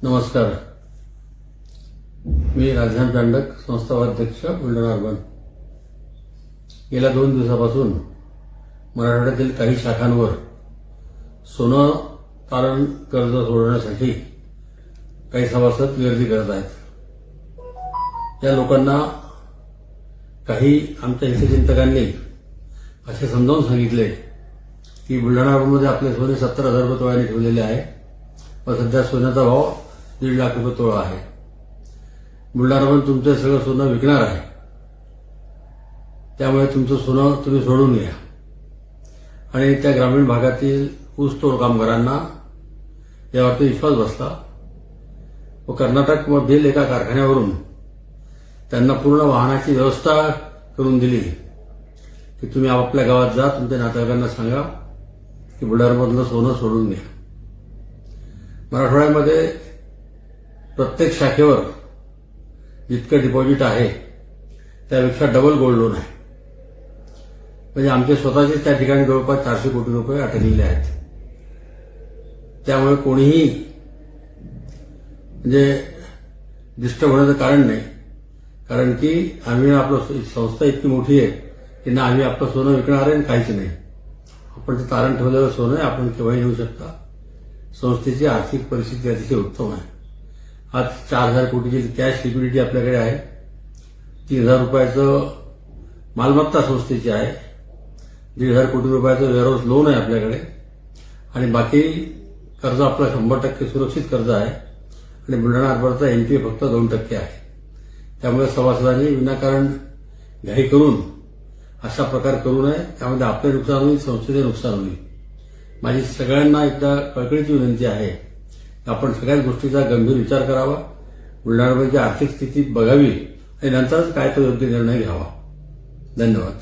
नमस्कार. मी राजधान दांडक, संस्थावाध्यक्ष बुलढाणा अर्बन. गेल्या 2 दिवसापासून मराठवाड्यातील काही शाखांवर सोनं तारण कर्ज सोडवण्यासाठी काही सभासद गर्दी करत आहेत. या लोकांना काही आमच्या हितचिंतकांनी असे समजावून सांगितले की बुलढाणा अर्बनमध्ये आपले सोने 70,000 रुपये तोळ्याने ठेवलेले आहे व सध्या सोन्याचा भाव 1.5 लाख रुपये तोळा आहे. बुलढाणामध्ये तुमचं सगळं सोनं विकणार आहे, त्यामुळे तुमचं सोनं तुम्ही सोडून घ्या. आणि त्या ग्रामीण भागातील ऊसतोड कामगारांना यावरती विश्वास बसला व कर्नाटकमधील एका कारखान्यावरून त्यांना पूर्ण वाहनाची व्यवस्था करून दिली की तुम्ही आपापल्या गावात जा, तुमच्या नातेवाईकांना सांगा की बुलढाण्यामधलं सोनं सोडून घ्या. मराठवाड्यामध्ये प्रत्येक शाखेवर जितकं डिपॉझिट आहे त्यापेक्षा डबल गोल्ड लोन आहे. म्हणजे आमचे स्वतःचे त्या ठिकाणी जवळपास 400 कोटी रुपये अटकलेले आहेत. त्यामुळे कोणीही म्हणजे डिस्टर्ब होण्याचं कारण नाही, कारण की आम्ही आपलं संस्था इतकी मोठी आहे की ना आम्ही आपलं सोनं विकणार आहे आणि काहीच नाही. आपण ते तारण ठेवलेलं सोनं आहे, आपण केव्हाही नेऊ शकता. संस्थेची आर्थिक परिस्थिती अतिशय उत्तम आहे. आज 4,000 कोटीची कॅश लिक्विडिटी आपल्याकडे आहे. 3,000 रुपयाचं मालमत्ता संस्थेची आहे. 1,500 कोटी रुपयाचं वेअरहाऊस लोन आहे आपल्याकडे. आणि बाकी कर्ज आपलं 100% सुरक्षित कर्ज आहे. आणि बुलढाणा अर्बनचा एनपीए फक्त 2% आहे. त्यामुळे सभासदांनी विनाकारण घाई करून अशा प्रकार करू नये. त्यामध्ये आपले नुकसान होईल, संस्थेचे नुकसान होईल. माझी सगळ्यांना एकदा कळकळीची विनंती आहे की आपण सगळ्याच गोष्टीचा गंभीर विचार करावा, बुलढाण्याची आर्थिक स्थिती बघावी आणि नंतरच काय तो योग्य निर्णय घ्यावा. धन्यवाद.